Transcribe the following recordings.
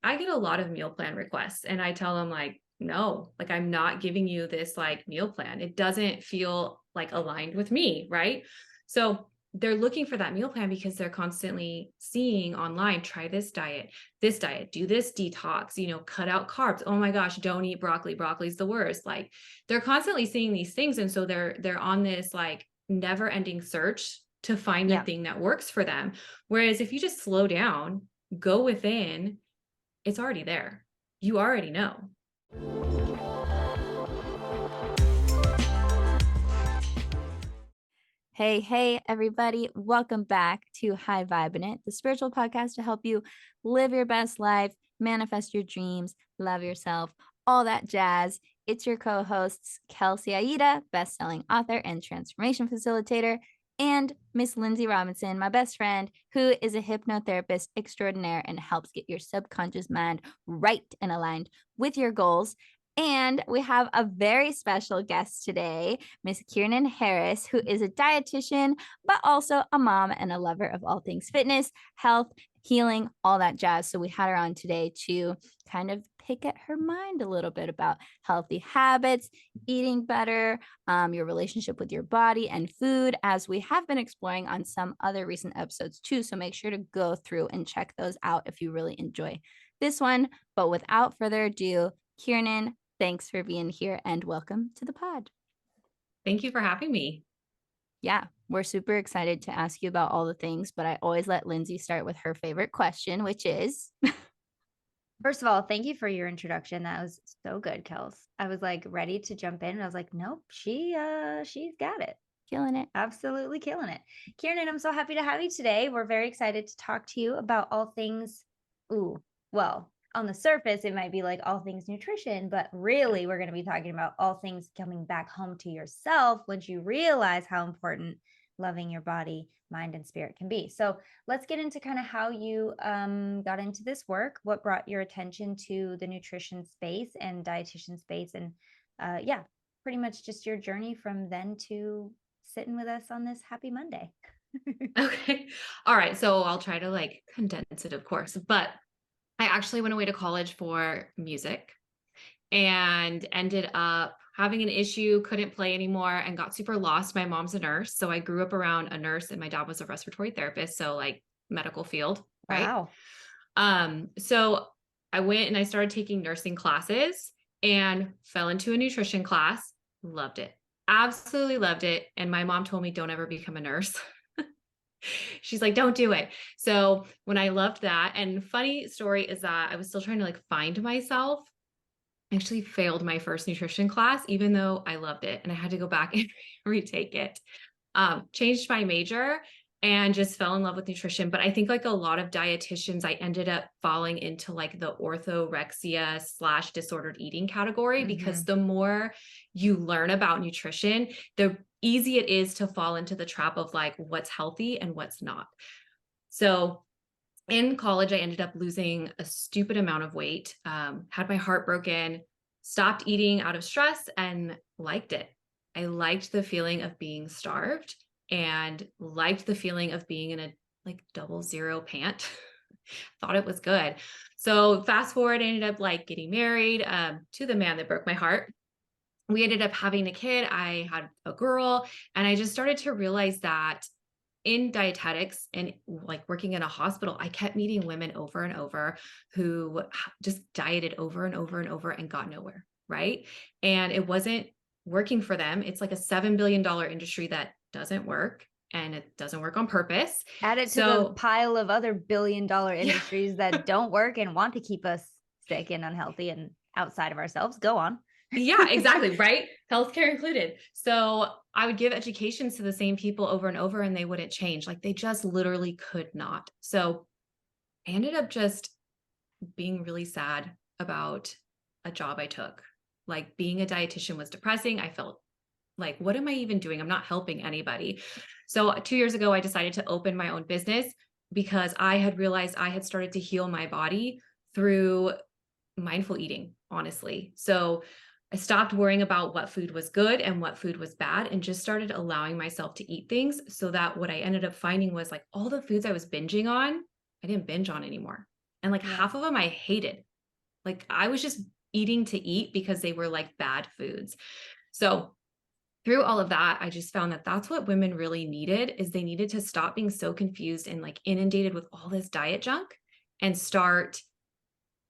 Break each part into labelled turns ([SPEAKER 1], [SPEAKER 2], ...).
[SPEAKER 1] I get a lot of meal plan requests and I tell them like, no, like I'm not giving you this like meal plan. It doesn't feel like aligned with me, right? So they're looking for that meal plan because they're constantly seeing online, try this diet, do this detox, cut out carbs. Oh my gosh, don't eat broccoli. Broccoli's the worst. Like they're constantly seeing these things. And so they're on this like never ending search to find the
[SPEAKER 2] Yeah.
[SPEAKER 1] thing that works for them. Whereas if you just slow down, go within, it's already there. You already know.
[SPEAKER 2] Hey, hey, everybody. Welcome back to High Vibin' It, the spiritual podcast to help you live your best life, manifest your dreams, love yourself, all that jazz. It's your co-hosts, Kelsey Aida, best-selling author and transformation facilitator, and Miss Lindsay Robinson, my best friend, who is a hypnotherapist extraordinaire and helps get your subconscious mind right and aligned with your goals. And we have a very special guest today, Miss Keirnin Harris, who is a dietitian, but also a mom and a lover of all things fitness, health, healing, all that jazz. So we had her on today to kind of pick at her mind a little bit about healthy habits, eating better, your relationship with your body and food, as we have been exploring on some other recent episodes too. So make sure to go through and check those out if you really enjoy this one. But without further ado, Keirnin, thanks for being here and welcome to the pod.
[SPEAKER 1] Thank you for having me.
[SPEAKER 2] Yeah, we're super excited to ask you about all the things, but I always let Lindsay start with her favorite question, which is
[SPEAKER 3] First of all, thank you for your introduction. That was so good, Kels. I was like ready to jump in and I was like, nope, she's got it.
[SPEAKER 2] killing it.
[SPEAKER 3] Absolutely killing it. Keirnin, I'm so happy to have you today. We're very excited to talk to you about all things. Well, on the surface, it might be like all things nutrition, but really we're going to be talking about all things coming back home to yourself once you realize how important loving your body, mind, and spirit can be. So let's get into kind of how you got into this work, what brought your attention to the nutrition space and dietitian space, and pretty much just your journey from then to sitting with us on this happy Monday.
[SPEAKER 1] Okay. All right. So I'll try to like condense it, of course, but I actually went away to college for music and ended up having an issue, couldn't play anymore, and got super lost. My mom's a nurse. So I grew up around a nurse and my dad was a respiratory therapist. So like medical field, right?
[SPEAKER 3] Wow.
[SPEAKER 1] So I went and I started taking nursing classes and fell into a nutrition class. Loved it. Absolutely loved it. And my mom told me, don't ever become a nurse. She's like, don't do it. So when I loved that, and funny story is that I was still trying to like find myself. I actually failed my first nutrition class, even though I loved it. And I had to go back and retake it. Changed my major and just fell in love with nutrition. But I think like a lot of dietitians, I ended up falling into like the orthorexia / disordered eating category because the more you learn about nutrition, the easy it is to fall into the trap of like what's healthy and what's not. So in college, I ended up losing a stupid amount of weight, had my heart broken, stopped eating out of stress and liked it. I liked the feeling of being starved and liked the feeling of being in a like 00 pant. Thought it was good. So fast forward, I ended up like getting married to the man that broke my heart. We ended up having a kid. I had a girl, and I just started to realize that in dietetics and like working in a hospital, I kept meeting women over and over who just dieted over and over and over and got nowhere. Right. And it wasn't working for them. It's like a $7 billion industry that doesn't work and it doesn't work on purpose.
[SPEAKER 3] Add it to the pile of other billion-dollar industries that don't work and want to keep us sick and unhealthy and outside of ourselves. Go on.
[SPEAKER 1] Yeah, exactly. Right. Healthcare included. So I would give educations to the same people over and over and they wouldn't change. Like they just literally could not. So I ended up just being really sad about a job I took. Like being a dietitian was depressing. I felt like, what am I even doing? I'm not helping anybody. So 2 years ago, I decided to open my own business because I had realized I had started to heal my body through mindful eating, honestly. So I stopped worrying about what food was good and what food was bad and just started allowing myself to eat things so that what I ended up finding was like all the foods I was binging on, I didn't binge on anymore. And like
[SPEAKER 3] Yeah.
[SPEAKER 1] half of them I hated. Like I was just eating to eat because they were like bad foods. So through all of that, I just found that that's what women really needed is they needed to stop being so confused and like inundated with all this diet junk and start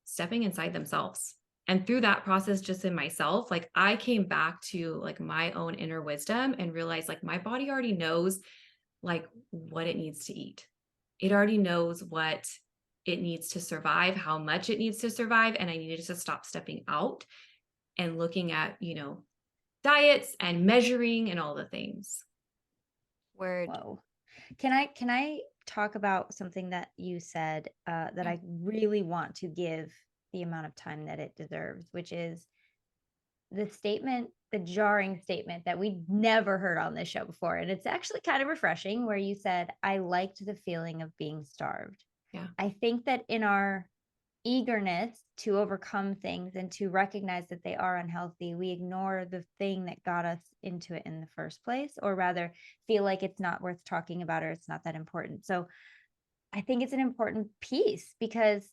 [SPEAKER 1] stepping inside themselves. And through that process, just in myself, like I came back to like my own inner wisdom and realized like my body already knows like what it needs to eat. It already knows what it needs to survive, how much it needs to survive. And I needed to stop stepping out and looking at, diets and measuring and all the things.
[SPEAKER 2] Word.
[SPEAKER 3] Whoa. Can I talk about something that you said that I really want to give the amount of time that it deserves, which is the jarring statement that we never heard on this show before. And it's actually kind of refreshing where you said, I liked the feeling of being starved.
[SPEAKER 1] Yeah.
[SPEAKER 3] I think that in our eagerness to overcome things and to recognize that they are unhealthy, we ignore the thing that got us into it in the first place, or rather feel like it's not worth talking about or it's not that important. So I think it's an important piece because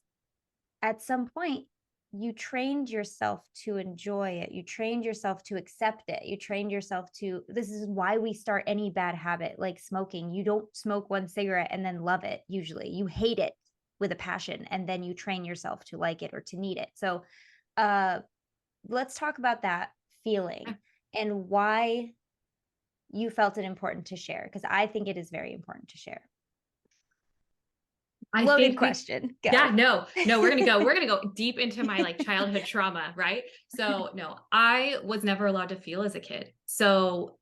[SPEAKER 3] at some point you trained yourself to enjoy it. You trained yourself to accept it. You trained yourself to, this is why we start any bad habit like smoking. You don't smoke one cigarette and then love it. Usually you hate it with a passion and then you train yourself to like it or to need it. So let's talk about that feeling and why you felt it important to share, because I think it is very important to share. Loaded question. Go.
[SPEAKER 1] Yeah, no, we're going to go. We're going to go deep into my like childhood trauma, right? So no, I was never allowed to feel as a kid. So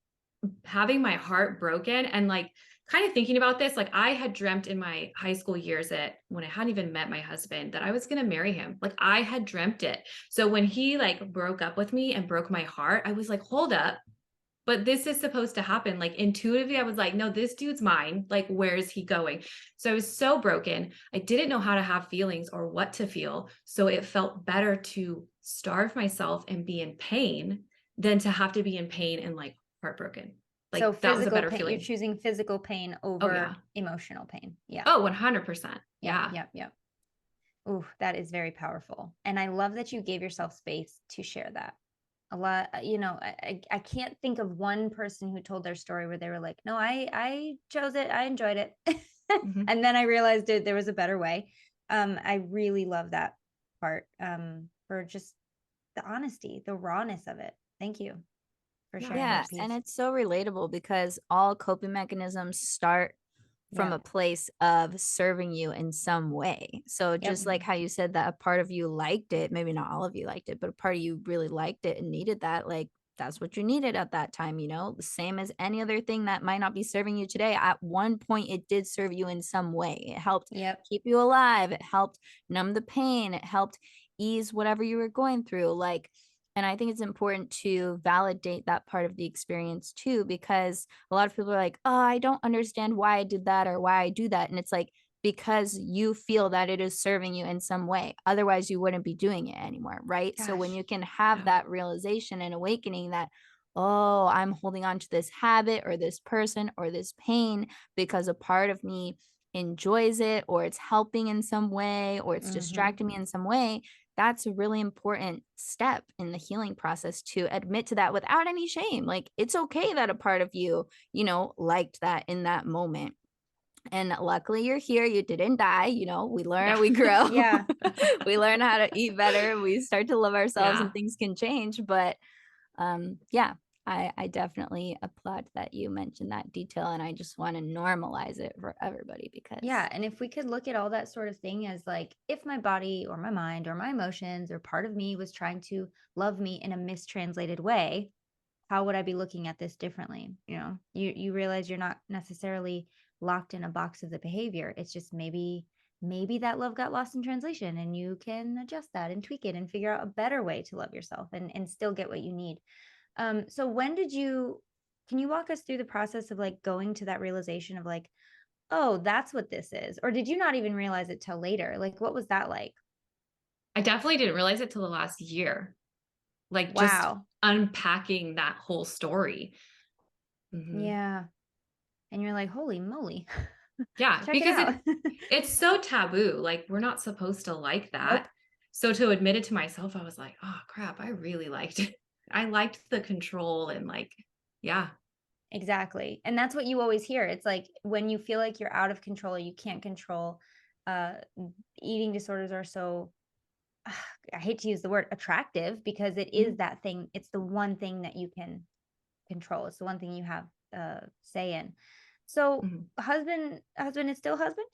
[SPEAKER 1] having my heart broken and like kind of thinking about this, like I had dreamt in my high school years that when I hadn't even met my husband, that I was going to marry him. Like I had dreamt it. So when he like broke up with me and broke my heart, I was like, hold up. But this is supposed to happen. Like intuitively, I was like, no, this dude's mine. Like, where is he going? So I was so broken. I didn't know how to have feelings or what to feel. So it felt better to starve myself and be in pain than to have to be in pain and like heartbroken. Like
[SPEAKER 3] so
[SPEAKER 1] that was a better
[SPEAKER 3] pain,
[SPEAKER 1] feeling.
[SPEAKER 3] you're choosing physical pain over emotional pain. Yeah.
[SPEAKER 1] Oh, 100%. Yeah.
[SPEAKER 3] Yep. Ooh, that is very powerful. And I love that you gave yourself space to share that. A lot, I can't think of one person who told their story where they were like, no, I chose it. I enjoyed it.
[SPEAKER 1] Mm-hmm.
[SPEAKER 3] And then I realized there was a better way. I really love that part for just the honesty, the rawness of it. Thank you for sharing
[SPEAKER 2] Yeah,
[SPEAKER 3] that piece.
[SPEAKER 2] and it's so relatable because all coping mechanisms start from a place of serving you in some way. So just like how you said that a part of you liked it, maybe not all of you liked it, but a part of you really liked it and needed that, like that's what you needed at that time, the same as any other thing that might not be serving you today. At one point, it did serve you in some way. It helped keep you alive. It helped numb the pain. It helped ease whatever you were going through. And I think it's important to validate that part of the experience too, because a lot of people are like, oh, I don't understand why I did that or why I do that. And it's like, because you feel that it is serving you in some way. Otherwise, you wouldn't be doing it anymore. Right. So when you can have that realization and awakening that, oh, I'm holding on to this habit or this person or this pain because a part of me enjoys it or it's helping in some way or it's distracting me in some way, that's a really important step in the healing process to admit to that without any shame. Like it's okay that a part of you, liked that in that moment. And luckily you're here. You didn't die. We learn, we grow. We learn how to eat better. We start to love ourselves and things can change. But I definitely applaud that you mentioned that detail, and I just want to normalize it for everybody because
[SPEAKER 3] and if we could look at all that sort of thing as like, if my body or my mind or my emotions or part of me was trying to love me in a mistranslated way, how would I be looking at this differently? You realize you're not necessarily locked in a box of the behavior. It's just maybe that love got lost in translation and you can adjust that and tweak it and figure out a better way to love yourself and still get what you need. So can you walk us through the process of like going to that realization of like, oh, that's what this is? Or did you not even realize it till later? Like, what was that like?
[SPEAKER 1] I definitely didn't realize it till the last year. Like just unpacking that whole story.
[SPEAKER 3] Yeah. And you're like, holy moly.
[SPEAKER 1] Yeah,
[SPEAKER 3] Check it
[SPEAKER 1] because
[SPEAKER 3] out.
[SPEAKER 1] it's so taboo. Like we're not supposed to like
[SPEAKER 3] Nope.
[SPEAKER 1] that. So to admit it to myself, I was like, oh crap, I really liked it. I liked the control and like, yeah.
[SPEAKER 3] Exactly. And that's what you always hear. It's like when you feel like you're out of control or you can't control, uh, eating disorders are so, I hate to use the word attractive because it is
[SPEAKER 1] Mhm.
[SPEAKER 3] that thing. It's the one thing that you can control. It's the one thing you have say in. So
[SPEAKER 1] Mhm.
[SPEAKER 3] husband is still husband?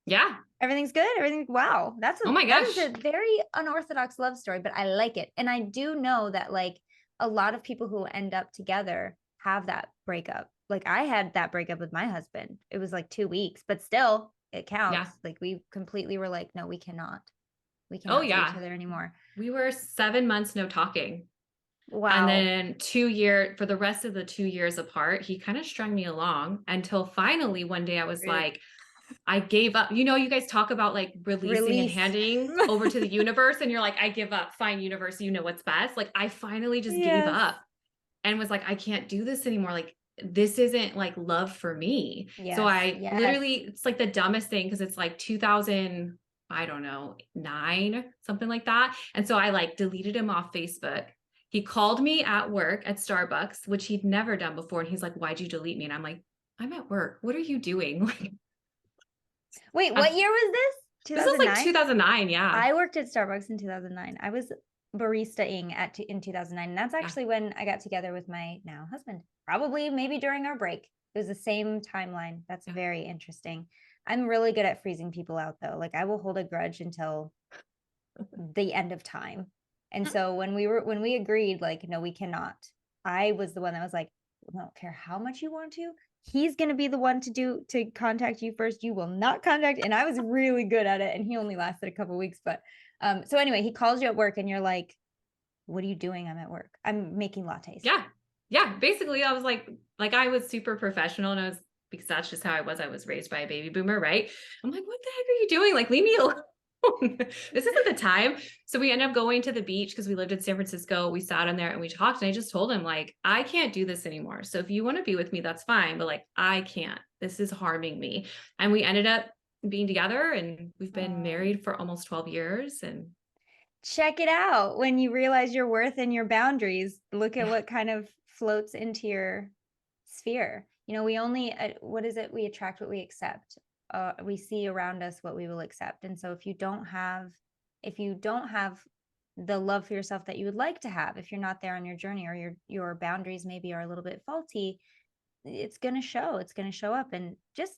[SPEAKER 1] Yeah.
[SPEAKER 3] Everything's good. Everything. Wow.
[SPEAKER 1] Oh my
[SPEAKER 3] That is
[SPEAKER 1] gosh.
[SPEAKER 3] a very unorthodox love story, but I like it. And I do know that like a lot of people who end up together have that breakup. Like I had that breakup with my husband. It was like 2 weeks, but still it
[SPEAKER 1] Yeah.
[SPEAKER 3] counts. Like we completely were like, no, we
[SPEAKER 1] Oh
[SPEAKER 3] cannot see each
[SPEAKER 1] yeah.
[SPEAKER 3] other anymore.
[SPEAKER 1] We were 7 months no talking. And
[SPEAKER 3] Wow.
[SPEAKER 1] then for the rest of the 2 years apart, he kind of strung me along until finally one day I was
[SPEAKER 3] Rude.
[SPEAKER 1] like, I gave up. You know, you guys talk about like releasing and
[SPEAKER 3] Release.
[SPEAKER 1] handing over to the universe, and you're like, I give up. Fine, universe, you know what's best. Like, I finally just gave
[SPEAKER 3] Yes.
[SPEAKER 1] up and was like, I can't do this anymore. Like, this isn't like love for me. So
[SPEAKER 3] Yes.
[SPEAKER 1] I
[SPEAKER 3] Yes.
[SPEAKER 1] literally, it's like the dumbest thing because it's like 2000, I don't know, 9, something like that. And so I like deleted him off Facebook. He called me at work at Starbucks, which he'd never done before. And he's like, why'd you delete me? And I'm like, I'm at work. What are you doing? Like,
[SPEAKER 3] Wait, what year was this?
[SPEAKER 1] this was like
[SPEAKER 3] 2009?
[SPEAKER 1] 2009. Yeah.
[SPEAKER 3] I worked at Starbucks in 2009. I was baristaing in 2009. And that's
[SPEAKER 1] Yeah.
[SPEAKER 3] actually when I got together with my now husband. Probably maybe during our break. It was the same timeline. That's
[SPEAKER 1] Yeah.
[SPEAKER 3] very interesting. I'm really good at freezing people out though. Like I will hold a grudge until the end of time. And so when we agreed like no we cannot. I was the one that was like I don't care how much you want to. He's going to be the one to contact you first. You will not contact. And I was really good at it. And he only lasted a couple weeks. But so anyway, he calls you at work and you're like, what are you doing? I'm at work. I'm making lattes.
[SPEAKER 1] Yeah. Yeah. Basically, I was like I was super professional and I was, because that's just how I was. I was raised by a baby boomer, right? I'm like, what the heck are you doing? Like, leave me alone. This isn't the time. So we ended up going to the beach because we lived in San Francisco. We sat in there and we talked. And I just told him, like, I can't do this anymore. So if you want to be with me, that's fine. But like, I can't. This is harming me. And we ended up being together and we've been married for almost 12 years. And
[SPEAKER 3] Check it out. When you realize your worth and your boundaries, look at
[SPEAKER 1] yeah,
[SPEAKER 3] what kind of floats into your sphere. You know, we only, what is it? We attract what we accept. We see around us what we will accept. And so if you don't have the love for yourself that you would like to have, if you're not there on your journey or your boundaries maybe are a little bit faulty, it's going to show. It's going to show up. And just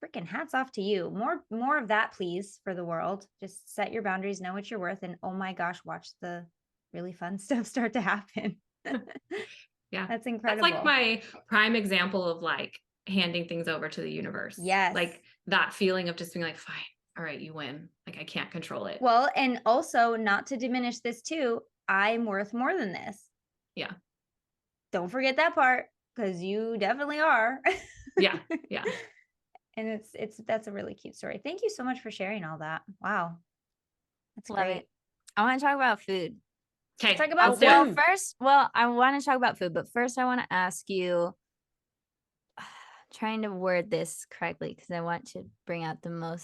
[SPEAKER 3] freaking hats off to you. More of that, please, for the world. Just set your boundaries, know what you're worth, and oh my gosh, watch the really fun stuff start to happen.
[SPEAKER 1] yeah,
[SPEAKER 3] That's
[SPEAKER 1] that's like
[SPEAKER 3] incredible.
[SPEAKER 1] my prime example of like handing things over to the universe.
[SPEAKER 3] Yes.
[SPEAKER 1] Like that feeling of just being like, fine, all right, you win. Like I can't control it.
[SPEAKER 3] Well, and also not to diminish this too, I'm worth more than this.
[SPEAKER 1] Yeah.
[SPEAKER 3] Don't forget that part because you definitely are.
[SPEAKER 1] Yeah. Yeah.
[SPEAKER 3] And that's a really cute story. Thank you so much for sharing all that. Wow. That's
[SPEAKER 2] Love
[SPEAKER 3] great.
[SPEAKER 2] it. I want to talk about food.
[SPEAKER 1] Okay.
[SPEAKER 3] Let's talk about
[SPEAKER 1] let's do
[SPEAKER 2] Well,
[SPEAKER 1] it.
[SPEAKER 2] first, I want to talk about food, but first I want to ask you, trying to word this correctly because I want to bring out the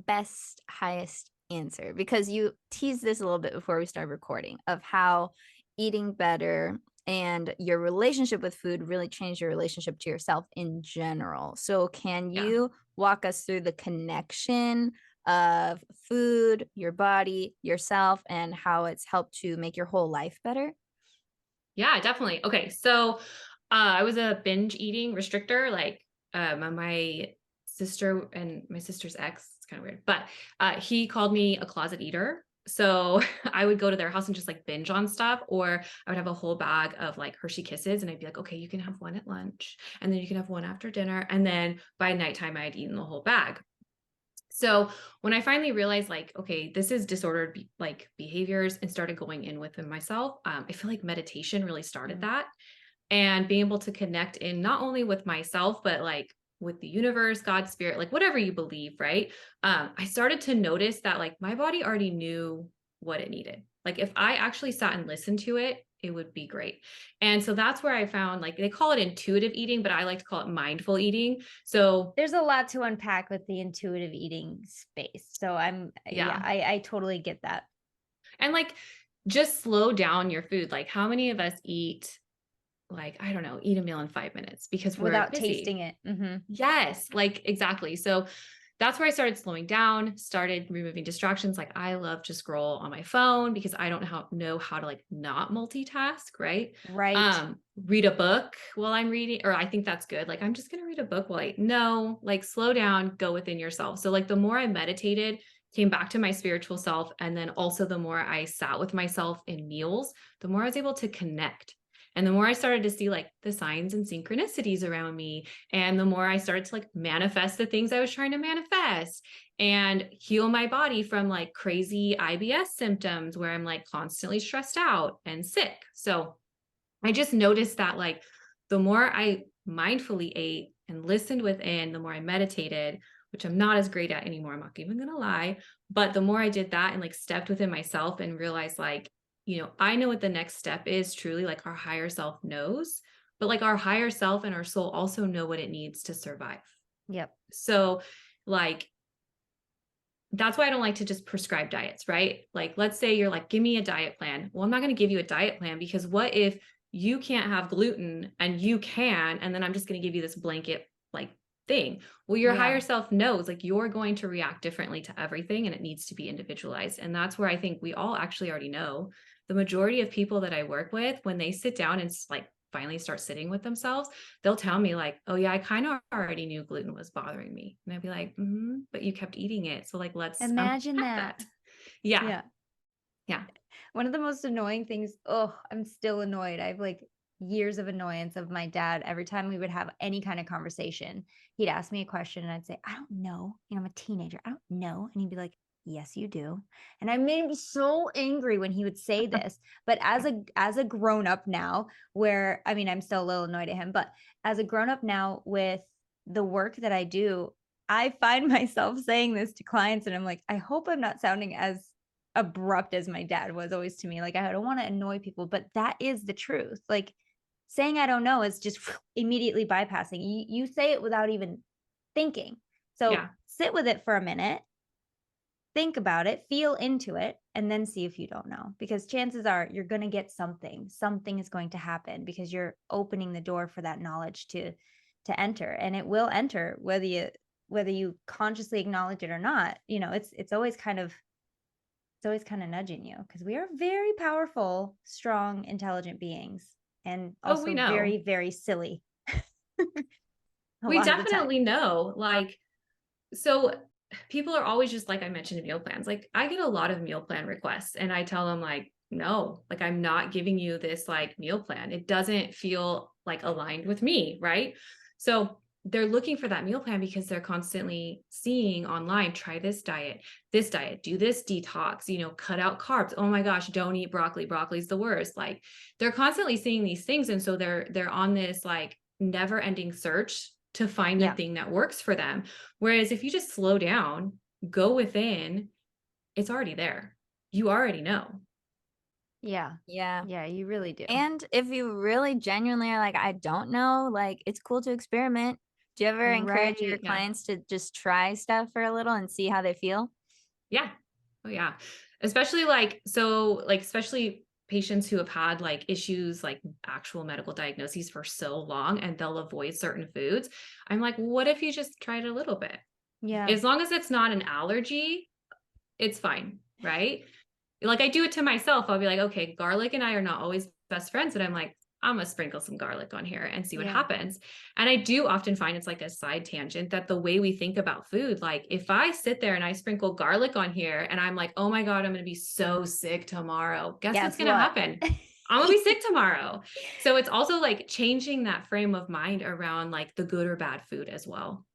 [SPEAKER 2] best, highest answer, because you teased this a little bit before we started recording of how eating better and your relationship with food really changed your relationship to yourself in general. So can
[SPEAKER 1] Yeah.
[SPEAKER 2] you walk us through the connection of food, your body, yourself, and how it's helped to make your whole life better?
[SPEAKER 1] Yeah, definitely. Okay. So I was a binge eating restrictor, like my sister and my sister's ex, it's kind of weird, but he called me a closet eater. So I would go to their house and just like binge on stuff, or I would have a whole bag of like Hershey Kisses and I'd be like, okay, you can have one at lunch and then you can have one after dinner. And then by nighttime, I had eaten the whole bag. So when I finally realized like, okay, this is disordered like behaviors and started going in within myself, I feel like meditation really started that, and being able to connect in not only with myself, but like with the universe, God, spirit, like whatever you believe, right? I started to notice that like my body already knew what it needed. Like if I actually sat and listened to it, it would be great. And so that's where I found, like, they call it intuitive eating, but I like to call it mindful eating. So
[SPEAKER 3] There's a lot to unpack with the intuitive eating space. So
[SPEAKER 1] yeah.
[SPEAKER 3] I totally get that.
[SPEAKER 1] And like, just slow down your food. Like, how many of us eat, like, I don't know, eat a meal in 5 minutes because we're
[SPEAKER 3] Without
[SPEAKER 1] busy?
[SPEAKER 3] tasting it. Mm-hmm.
[SPEAKER 1] Yes, like exactly. So that's where I started slowing down, started removing distractions. Like I love to scroll on my phone because I don't know how to like not multitask, right?
[SPEAKER 3] Right.
[SPEAKER 1] Read a book while I'm reading, or I think that's good. Like I'm just gonna read a book while no, like slow down, go within yourself. So like the more I meditated, came back to my spiritual self, and then also the more I sat with myself in meals, the more I was able to connect. And the more I started to see like the signs and synchronicities around me, and the more I started to like manifest the things I was trying to manifest and heal my body from like crazy IBS symptoms where I'm like constantly stressed out and sick. So I just noticed that like the more I mindfully ate and listened within, the more I meditated, which I'm not as great at anymore. I'm not even going to lie. But the more I did that and like stepped within myself and realized like, I know what the next step is truly, like our higher self knows, but like our higher self and our soul also know what it needs to survive.
[SPEAKER 3] Yep.
[SPEAKER 1] So like, that's why I don't like to just prescribe diets, right? Like, let's say you're like, give me a diet plan. Well, I'm not going to give you a diet plan because what if you can't have gluten and you can, and then I'm just going to give you this blanket like thing. Well, your higher self knows like you're going to react differently to everything and it needs to be individualized. And that's where I think we all actually already know. The majority of people that I work with, when they sit down and like finally start sitting with themselves, they'll tell me like, oh yeah, I kind of already knew gluten was bothering me. And I'd be like, but you kept eating it. So like, let's
[SPEAKER 3] Imagine
[SPEAKER 1] unpack
[SPEAKER 3] that.
[SPEAKER 1] Yeah.
[SPEAKER 3] Yeah.
[SPEAKER 1] Yeah.
[SPEAKER 3] One of the most annoying things, I'm still annoyed. I have like years of annoyance of my dad. Every time we would have any kind of conversation, he'd ask me a question and I'd say, I don't know. I'm a teenager. I don't know. And he'd be like, yes, you do. And I made me so angry when he would say this. But as a grown up now, where I'm still a little annoyed at him, but as a grown up now with the work that I do, I find myself saying this to clients and I'm like, I hope I'm not sounding as abrupt as my dad was always to me. Like I don't want to annoy people, but that is the truth. Like saying I don't know is just immediately bypassing. You say it without even thinking. So sit with it for a minute, think about it, feel into it, and then see if you don't know. Because chances are you're going to get something. Something is going to happen because you're opening the door for that knowledge to enter, and it will enter whether you consciously acknowledge it or not. It's always kind of nudging you because we are very powerful, strong, intelligent beings, and also
[SPEAKER 1] we know.
[SPEAKER 3] very, very silly.
[SPEAKER 1] We definitely know. Like, so people are always just like I mentioned in meal plans. Like I get a lot of meal plan requests and I tell them like, no, like I'm not giving you this like meal plan. It doesn't feel like aligned with me. Right. So they're looking for that meal plan because they're constantly seeing online, try this diet, do this detox, cut out carbs. Oh my gosh, don't eat broccoli. Broccoli's the worst. Like they're constantly seeing these things. And so they're on this like never ending search to find the thing that works for them. Whereas if you just slow down, go within, it's already there. You already know.
[SPEAKER 3] Yeah, you really do.
[SPEAKER 2] And if you really genuinely are like, I don't know, like it's cool to experiment. Do you ever encourage your clients to just try stuff for a little and see how they feel?
[SPEAKER 1] Yeah. Oh yeah. Especially especially patients who have had like issues, like actual medical diagnoses for so long and they'll avoid certain foods. I'm like, what if you just tried a little bit?
[SPEAKER 3] Yeah.
[SPEAKER 1] As long as it's not an allergy, it's fine. Right. Like I do it to myself. I'll be like, okay, garlic and I are not always best friends. And I'm like, I'm going to sprinkle some garlic on here and see what happens. And I do often find it's like a side tangent that the way we think about food, like if I sit there and I sprinkle garlic on here and I'm like, oh my God, I'm going to be so sick tomorrow. Guess what's going to happen? I'm going to be sick tomorrow. So it's also like changing that frame of mind around like the good or bad food as well.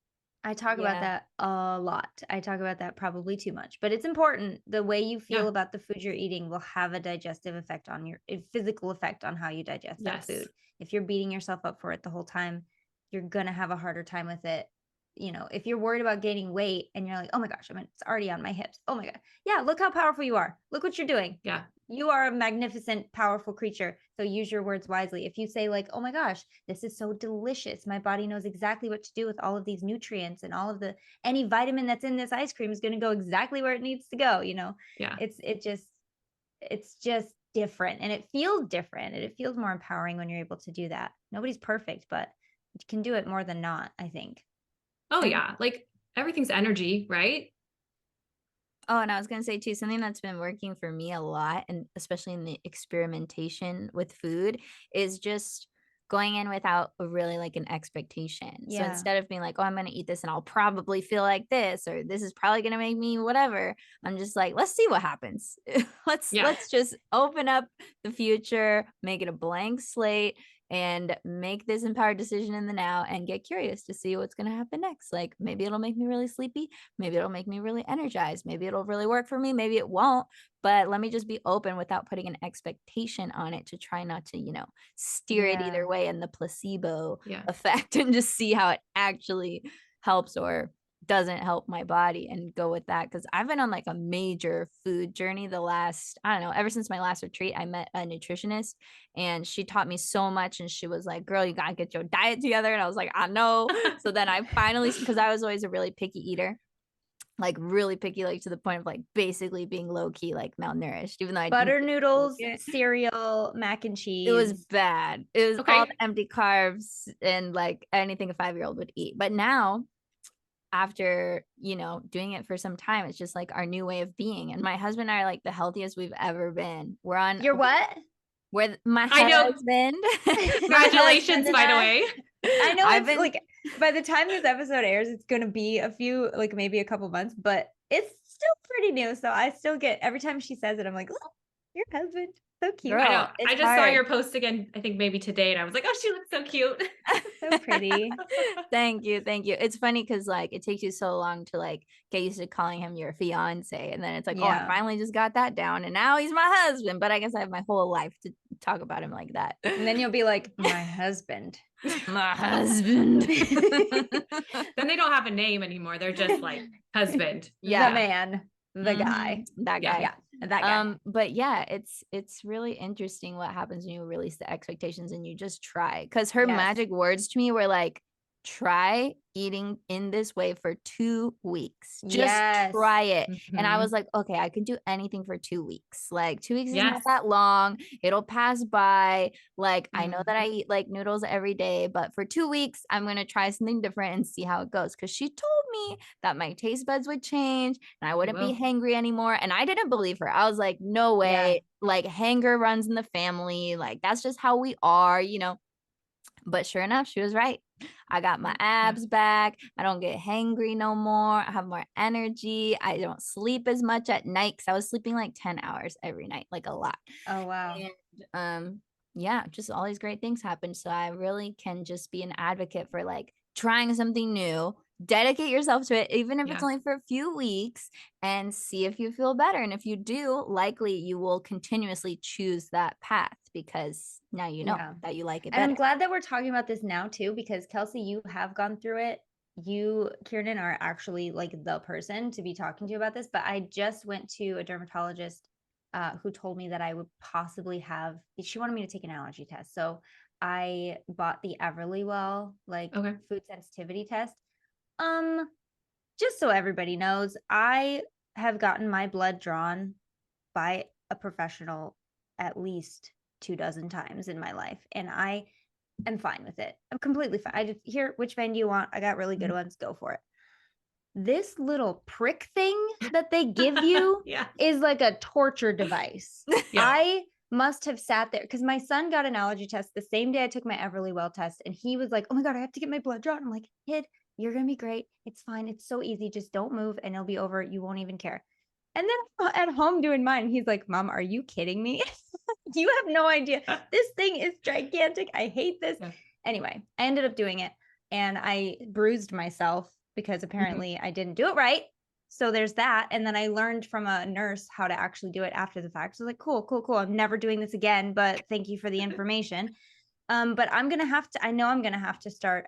[SPEAKER 3] I talk about that a lot. I talk about that probably too much, but it's important. The way you feel about the food you're eating will have a digestive effect on a physical effect on how you digest that food. If you're beating yourself up for it the whole time, you're going to have a harder time with it. if you're worried about gaining weight and you're like, oh my gosh, it's already on my hips. Oh my God. Yeah. Look how powerful you are. Look what you're doing.
[SPEAKER 1] Yeah.
[SPEAKER 3] You are a magnificent, powerful creature. So use your words wisely. If you say like, oh my gosh, this is so delicious. My body knows exactly what to do with all of these nutrients and all of any vitamin that's in this ice cream is going to go exactly where it needs to go.
[SPEAKER 1] Yeah.
[SPEAKER 3] It's just different, and it feels different, and it feels more empowering when you're able to do that. Nobody's perfect, but you can do it more than not, I think.
[SPEAKER 1] Oh yeah. Like everything's energy, right?
[SPEAKER 2] Oh, and I was going to say too, something that's been working for me a lot, and especially in the experimentation with food, is just going in without really like an expectation. So
[SPEAKER 3] Yeah.
[SPEAKER 2] instead of being like, oh, I'm going to eat this and I'll probably feel like this, or this is probably going to make me whatever, I'm just like, let's see what happens. Let's just open up the future, make it a blank slate, and make this empowered decision in the now and get curious to see what's going to happen next. Like maybe it'll make me really sleepy. Maybe it'll make me really energized. Maybe it'll really work for me. Maybe it won't. But let me just be open without putting an expectation on it to try not to, steer it either way in the placebo effect, and just see how it actually helps or doesn't help my body, and go with that. Because I've been on like a major food journey the last, I don't know, ever since my last retreat. I met a nutritionist and she taught me so much, and she was like, girl, you gotta get your diet together. And I was like, I know. So then I finally, because I was always a really picky eater, like really picky, like to the point of like basically being low key like malnourished, even though I
[SPEAKER 3] butter noodles, cereal, mac and cheese.
[SPEAKER 2] It was bad. It was all the empty carbs and like anything a 5-year-old would eat. But now, after doing it for some time, it's just like our new way of being. And my husband and I are like the healthiest we've ever been. We're on
[SPEAKER 3] your what?
[SPEAKER 2] Where my husband.
[SPEAKER 1] Congratulations, by the way.
[SPEAKER 3] I know it's like by the time this episode airs, it's gonna be a few, like maybe a couple months, but it's still pretty new. So I still get, every time she says it, I'm like, oh, your husband. So cute.
[SPEAKER 2] Girl,
[SPEAKER 1] I know. I just saw your post again, I think maybe today, and I was like, oh, she looks so cute.
[SPEAKER 3] So pretty.
[SPEAKER 2] Thank you. It's funny because like it takes you so long to like get used to calling him your fiance, and then it's like, oh, I finally just got that down, and now he's my husband. But I guess I have my whole life to talk about him like that.
[SPEAKER 3] And then you'll be like, my husband.
[SPEAKER 2] My husband.
[SPEAKER 1] Then they don't have a name anymore. They're just like husband.
[SPEAKER 3] The man, the guy,
[SPEAKER 2] that guy.
[SPEAKER 3] Yeah. That guy.
[SPEAKER 2] But yeah, it's really interesting what happens when you release the expectations and you just try. Because her magic words to me were like, try eating in this way for 2 weeks. Just try it. And I was like, okay, I can do anything for 2 weeks. Like 2 weeks is not that long. It'll pass by. Like I know that I eat like noodles every day, but for 2 weeks, I'm going to try something different and see how it goes. Because she told me that my taste buds would change and I wouldn't be hangry anymore. And I didn't believe her. I was like, no way. Like hanger runs in the family. Like that's just how we are, But sure enough, she was right. I got my abs back. I don't get hangry no more. I have more energy. I don't sleep as much at night because I was sleeping like 10 hours every night, like a lot.
[SPEAKER 3] Oh, wow.
[SPEAKER 2] And just all these great things happened. So I really can just be an advocate for like trying something new. Dedicate yourself to it, even if it's only for a few weeks, and see if you feel better. And if you do, likely you will continuously choose that path because now you know that you like it better.
[SPEAKER 3] And I'm glad that we're talking about this now too, because Kelsey, you have gone through it. You, Keirnin, are actually like the person to be talking to about this. But I just went to a dermatologist who told me that I would possibly have, she wanted me to take an allergy test. So I bought the Everlywell food sensitivity test. Just so everybody knows, I have gotten my blood drawn by a professional at least 24 times in my life, and I am fine with it. I'm completely fine. I just here, which vein do you want? I got really good ones. Go for it. This little prick thing that they give you is like a torture device. I must have sat there because my son got an allergy test the same day I took my Everlywell test, and he was like, oh my God, I have to get my blood drawn. I'm like, kid, you're going to be great. It's fine. It's so easy. Just don't move and it'll be over. You won't even care. And then at home doing mine, he's like, Mom, are you kidding me? You have no idea. This thing is gigantic. I hate this. Anyway, I ended up doing it and I bruised myself because apparently I didn't do it right. So there's that. And then I learned from a nurse how to actually do it after the fact. So I was like, cool. I'm never doing this again, but thank you for the information. But I'm going to have to, I know I'm going to have to start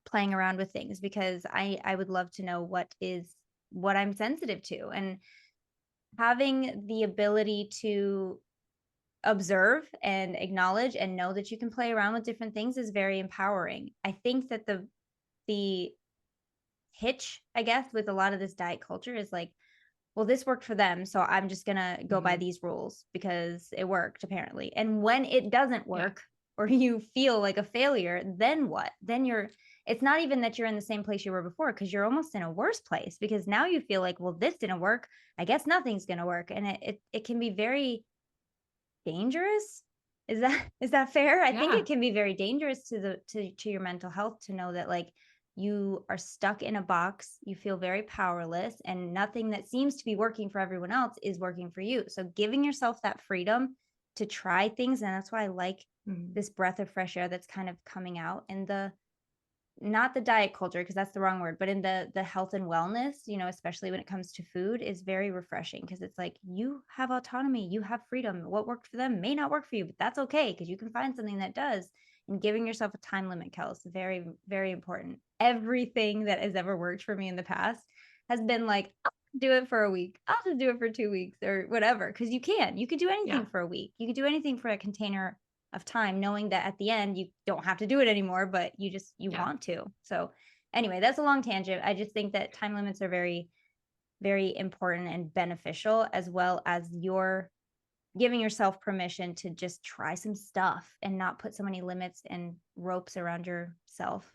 [SPEAKER 3] playing around with things, because I would love to know what I'm sensitive to, and having the ability to observe and acknowledge and know that you can play around with different things is very empowering. I think that the hitch, I guess, with a lot of this diet culture is like, well, this worked for them, so I'm just gonna go by these rules because it worked apparently. And when it doesn't work, or you feel like a failure, then what? Then it's not even that you're in the same place you were before, because you're almost in a worse place, because now you feel like, well, this didn't work, I guess nothing's gonna work. And it can be very dangerous. Is that fair? I think
[SPEAKER 1] Yeah.
[SPEAKER 3] it can be very dangerous to your mental health, to know that like you are stuck in a box, you feel very powerless, and nothing that seems to be working for everyone else is working for you. So giving yourself that freedom to try things, and that's why I like this breath of fresh air that's kind of coming out in the, not the diet culture, because that's the wrong word, but in the health and wellness, especially when it comes to food, is very refreshing, because it's like you have autonomy, you have freedom. What worked for them may not work for you, but that's okay, because you can find something that does. And giving yourself a time limit, Kel, is very, very important. Everything that has ever worked for me in the past has been like, I'll do it for a week, I'll just do it for 2 weeks or whatever, because you could do anything for a week, you could do anything for a container of time, knowing that at the end you don't have to do it anymore, but you want to. So anyway, that's a long tangent. I just think that time limits are very, very important and beneficial, as well as you're giving yourself permission to just try some stuff and not put so many limits and ropes around yourself.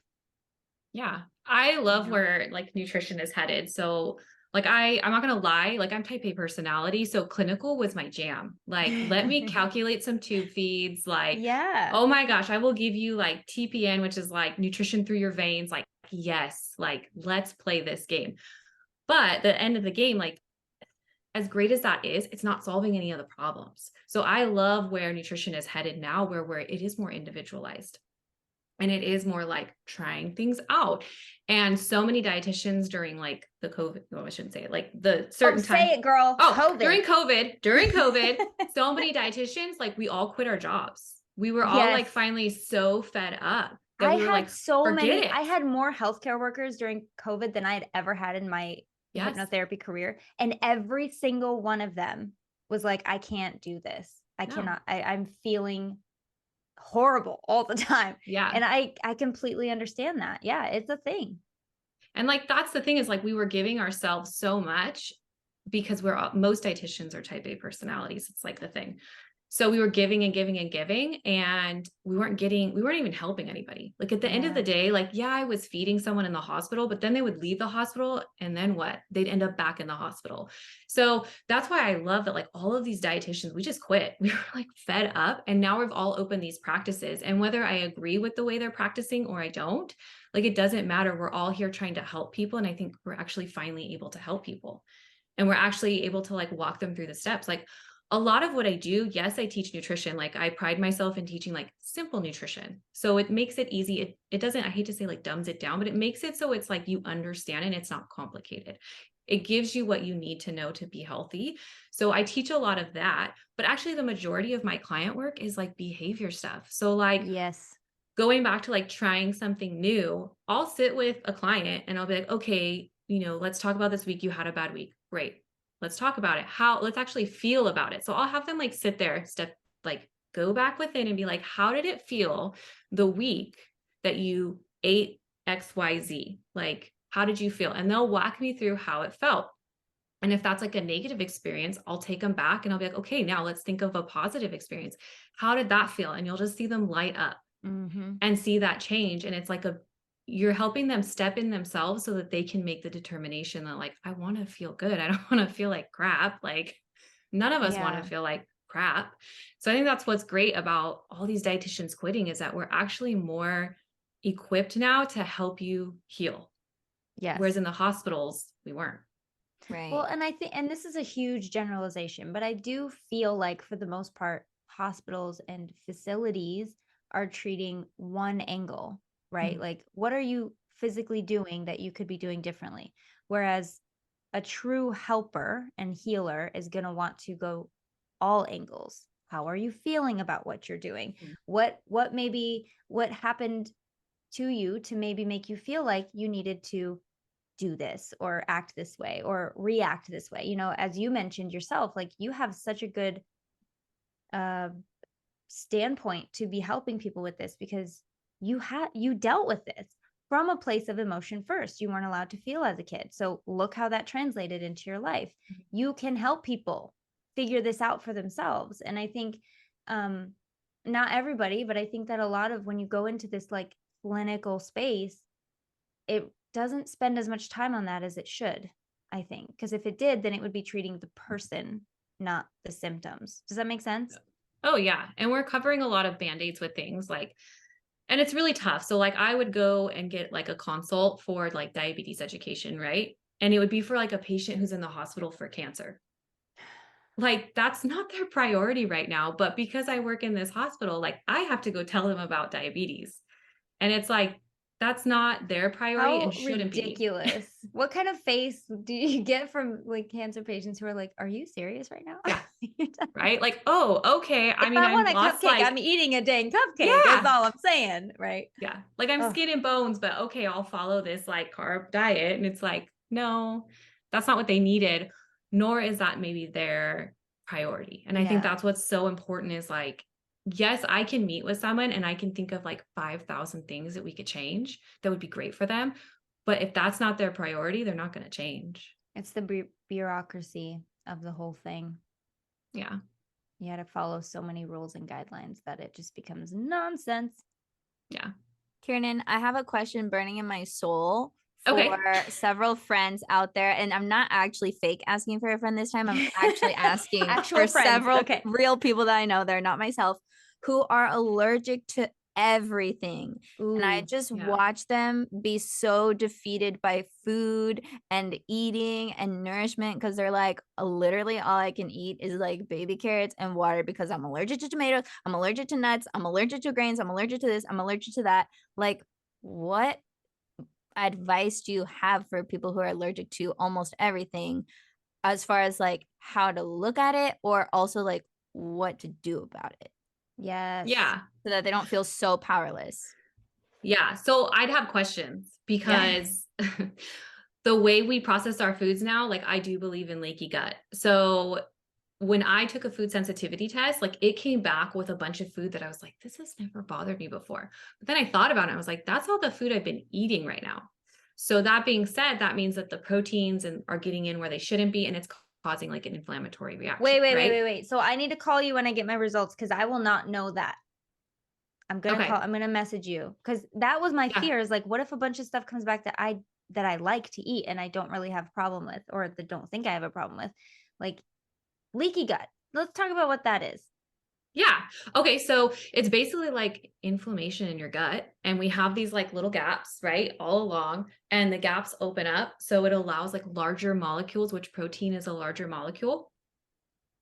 [SPEAKER 1] Yeah. I love where like nutrition is headed. So like I'm not gonna lie, like I'm type A personality. So clinical was my jam. Like let me calculate some tube feeds. Like,
[SPEAKER 3] Yeah.
[SPEAKER 1] oh my gosh, I will give you like TPN, which is like nutrition through your veins. Like, yes, like let's play this game. But the end of the game, like as great as that is, it's not solving any of the problems. So I love where nutrition is headed now, where it is more individualized. And it is more like trying things out. And so many dietitians during like the COVID, well, I shouldn't say it, like the certain time.
[SPEAKER 3] Say it, girl.
[SPEAKER 1] Oh,
[SPEAKER 3] COVID.
[SPEAKER 1] during COVID, so many dietitians, like we all quit our jobs. We were all like finally so fed up that we were like, forget it.
[SPEAKER 3] I had more healthcare workers during COVID than I had ever had in my hypnotherapy career. And every single one of them was like, I can't do this. I cannot, I'm feeling horrible all the time.
[SPEAKER 1] Yeah.
[SPEAKER 3] And I completely understand that. Yeah, it's a thing.
[SPEAKER 1] And like, that's the thing, is like, we were giving ourselves so much because most dietitians are type A personalities. It's like the thing. So we were giving and giving and giving, and we weren't even helping anybody. Like at the end of the day, like, yeah, I was feeding someone in the hospital, but then they would leave the hospital, and then what? They'd end up back in the hospital. So that's why I love that, like all of these dietitians, we just quit. We were like fed up, and now we've all opened these practices. And whether I agree with the way they're practicing or I don't, like, it doesn't matter. We're all here trying to help people. And I think we're actually finally able to help people. And we're actually able to like walk them through the steps. Like a lot of what I do, yes, I teach nutrition. Like I pride myself in teaching like simple nutrition. So it makes it easy. It doesn't, I hate to say like dumbs it down, but it makes it so it's like you understand and it's not complicated. It gives you what you need to know to be healthy. So I teach a lot of that, but actually the majority of my client work is like behavior stuff. So like,
[SPEAKER 3] yes,
[SPEAKER 1] going back to like trying something new, I'll sit with a client and I'll be like, okay, let's talk about this week. You had a bad week. Great. Let's talk about it. Let's actually feel about it. So I'll have them like sit there, go back within and be like, how did it feel the week that you ate XYZ? Like, how did you feel? And they'll walk me through how it felt. And if that's like a negative experience, I'll take them back and I'll be like, okay, now let's think of a positive experience. How did that feel? And you'll just see them light up and see that change. And it's like you're helping them step in themselves so that they can make the determination that like, I want to feel good. I don't want to feel like crap. Like none of us want to feel like crap. So I think that's what's great about all these dietitians quitting, is that we're actually more equipped now to help you heal.
[SPEAKER 3] Yes.
[SPEAKER 1] Whereas in the hospitals, we weren't.
[SPEAKER 3] Right. Well, and I think, and this is a huge generalization, but I do feel like for the most part, hospitals and facilities are treating one angle, right? Like, what are you physically doing that you could be doing differently? Whereas a true helper and healer is going to want to go all angles. How are you feeling about what you're doing? What happened to you to maybe make you feel like you needed to do this or act this way or react this way. You know, as you mentioned yourself, like you have such a good standpoint to be helping people with this because you dealt with this from a place of emotion first. You weren't allowed to feel as a kid. So look how that translated into your life. You can help people figure this out for themselves. And I think not everybody, but I think that a lot of when you go into this like clinical space, it doesn't spend as much time on that as it should, I think. Because if it did, then it would be treating the person, not the symptoms. Does that make sense?
[SPEAKER 1] Oh yeah. And we're covering a lot of band-aids with things like, and it's really tough. So like I would go and get like a consult for like diabetes education, right? And it would be for like a patient who's in the hospital for cancer. Like that's not their priority right now. But because I work in this hospital, like I have to go tell them about diabetes. And it's like, that's not their priority
[SPEAKER 3] How
[SPEAKER 1] and shouldn't be.
[SPEAKER 3] ridiculous. What kind of face do you get from like cancer patients who are like, are you serious right now?
[SPEAKER 1] Yeah. Right? Like, oh, okay. I mean,
[SPEAKER 3] I want a
[SPEAKER 1] I've lost
[SPEAKER 3] cupcake.
[SPEAKER 1] like,
[SPEAKER 3] I'm eating a dang cupcake.
[SPEAKER 1] Yeah.
[SPEAKER 3] That's all I'm saying. Right.
[SPEAKER 1] yeah, like I'm
[SPEAKER 3] Ugh.
[SPEAKER 1] skin and bones, but okay, I'll follow this like carb diet. And it's like, no, that's not what they needed, nor is that maybe their priority. And I think
[SPEAKER 3] Yeah.
[SPEAKER 1] that's what's so important is like, yes, I can meet with someone and I can think of like 5,000 things that we could change that would be great for them. But if that's not their priority, they're not going to change.
[SPEAKER 3] It's the bureaucracy of the whole thing.
[SPEAKER 1] Yeah.
[SPEAKER 3] You got to follow so many rules and guidelines that it just becomes nonsense.
[SPEAKER 1] Yeah.
[SPEAKER 2] Keirnin, I have a question burning in my soul for
[SPEAKER 1] Okay.
[SPEAKER 2] several friends out there. And I'm not actually fake asking for a friend this time. I'm actually asking
[SPEAKER 3] Actual
[SPEAKER 2] for
[SPEAKER 3] friends.
[SPEAKER 2] several
[SPEAKER 3] Okay.
[SPEAKER 2] real people that I know. They're not myself, who are allergic to everything. And I
[SPEAKER 3] Ooh,
[SPEAKER 2] just
[SPEAKER 1] yeah.
[SPEAKER 2] watch them be so defeated by food and eating and nourishment because they're like, literally all I can eat is like baby carrots and water because I'm allergic to tomatoes, I'm allergic to nuts, I'm allergic to grains, I'm allergic to this, I'm allergic to that. Like, what advice do you have for people who are allergic to almost everything as far as like how to look at it or also like what to do about it
[SPEAKER 3] yes.
[SPEAKER 1] Yeah.
[SPEAKER 2] so that they don't feel so powerless?
[SPEAKER 1] Yeah. So I'd have questions because the way we process our foods now, like I do believe in leaky gut. So when I took a food sensitivity test, like it came back with a bunch of food that I was like, this has never bothered me before. But then I thought about it. I was like, that's all the food I've been eating right now. So that being said, that means that the proteins are getting in where they shouldn't be. And it's causing like an inflammatory reaction.
[SPEAKER 3] Wait. So I need to call you when I get my results because I will not know that. I'm gonna message you because that was my fear. Is like, what if a bunch of stuff comes back that I like to eat and I don't really have a problem with, or that don't think I have a problem with, like leaky gut. Let's talk about what that is.
[SPEAKER 1] Yeah. Okay. So it's basically like inflammation in your gut. And we have these like little gaps, right? All along. And the gaps open up. So it allows like larger molecules, which protein is a larger molecule.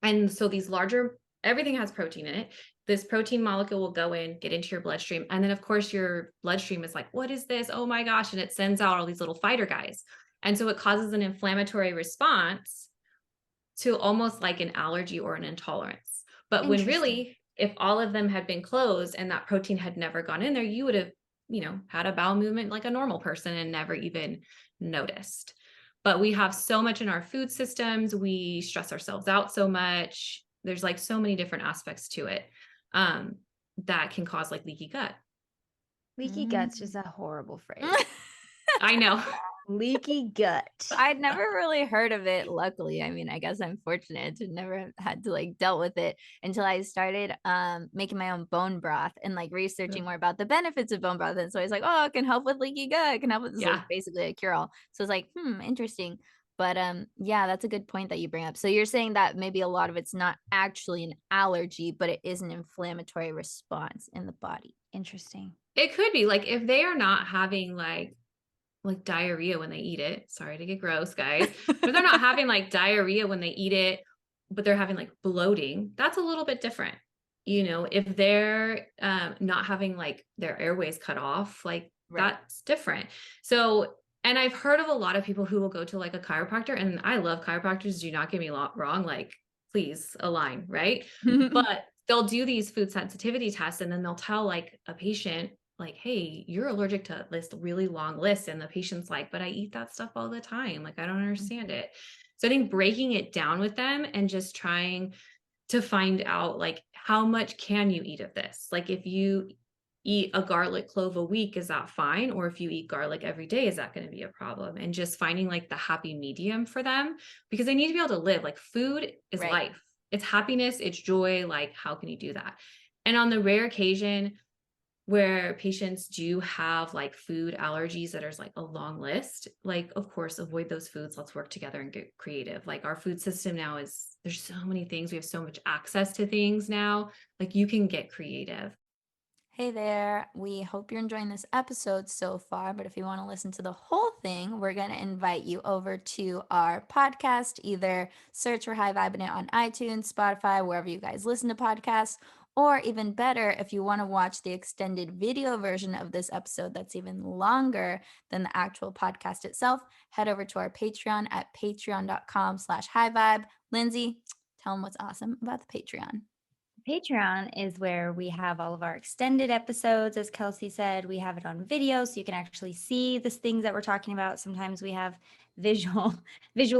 [SPEAKER 1] And so everything has protein in it. This protein molecule will go in, get into your bloodstream. And then of course your bloodstream is like, what is this? Oh my gosh. And it sends out all these little fighter guys. And so it causes an inflammatory response to almost like an allergy or an intolerance. But when really, if all of them had been closed and that protein had never gone in there, you would have, had a bowel movement like a normal person and never even noticed. But we have so much in our food systems. We stress ourselves out so much. There's like so many different aspects to it that can cause like leaky gut.
[SPEAKER 3] Leaky gut's just a horrible phrase.
[SPEAKER 1] I know.
[SPEAKER 3] Leaky gut.
[SPEAKER 2] I'd never really heard of it. Luckily, I mean, I guess I'm fortunate to never had to like dealt with it until I started making my own bone broth and like researching more about the benefits of bone broth. And so I was like, oh, it can help with leaky gut. It can help with this. Like basically a cure all. So it's like, interesting. But yeah, that's a good point that you bring up. So you're saying that maybe a lot of it's not actually an allergy, but it is an inflammatory response in the body.
[SPEAKER 3] Interesting.
[SPEAKER 1] It could be like if they are not having like diarrhea when they eat it. Sorry to get gross, guys. But they're not having like diarrhea when they eat it, but they're having like bloating. That's a little bit different. If they're not having like their airways cut off, like that's different. So, and I've heard of a lot of people who will go to like a chiropractor, and I love chiropractors. Do not get me wrong. Like, please align, right? But they'll do these food sensitivity tests, and then they'll tell like a patient, like, hey, you're allergic to this really long list. And the patient's like, but I eat that stuff all the time. Like, I don't understand it. So I think breaking it down with them and just trying to find out, like, how much can you eat of this? Like, if you eat a garlic clove a week, is that fine? Or if you eat garlic every day, is that going to be a problem? And just finding like the happy medium for them, because they need to be able to live. Like, food is
[SPEAKER 2] Right.
[SPEAKER 1] life, it's happiness, it's joy. Like, how can you do that? And on the rare occasion where patients do have like food allergies that is like a long list, like, of course, avoid those foods. Let's work together and get creative. Like, our food system now is, there's so many things. We have so much access to things now. Like, you can get creative.
[SPEAKER 2] Hey there. We hope you're enjoying this episode so far, but if you want to listen to the whole thing, we're going to invite you over to our podcast. Either search for High Vibing It on iTunes, Spotify, wherever you guys listen to podcasts, or even better, if you want to watch the extended video version of this episode that's even longer than the actual podcast itself, head over to our Patreon at patreon.com/highvibe. Lindsay, tell them what's awesome about the Patreon.
[SPEAKER 3] Patreon is where we have all of our extended episodes. As Kelsey said, we have it on video, so you can actually see the things that we're talking about. Sometimes we have visual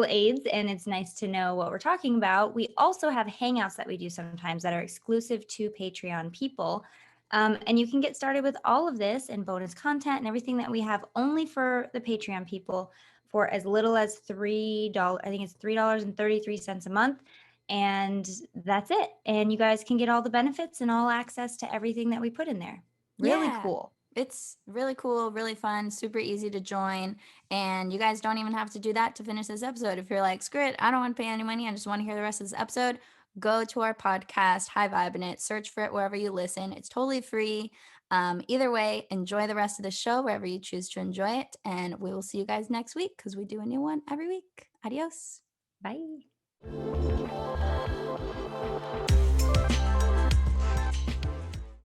[SPEAKER 3] aids, and it's nice to know what we're talking about. We also have hangouts that we do sometimes that are exclusive to Patreon people. And you can get started with all of this and bonus content and everything that we have only for the Patreon people for as little as $3. I think it's $3.33 a month. And that's it. And you guys can get all the benefits and all access to everything that we put in there. Really cool.
[SPEAKER 2] It's really cool, really fun, super easy to join. And you guys don't even have to do that to finish this episode. If you're like, screw it, I don't want to pay any money, I just want to hear the rest of this episode, go to our podcast, High Vibing It, search for it wherever you listen. It's totally free. Either way, enjoy the rest of the show wherever you choose to enjoy it. And we will see you guys next week because we do a new one every week. Adios.
[SPEAKER 3] Bye.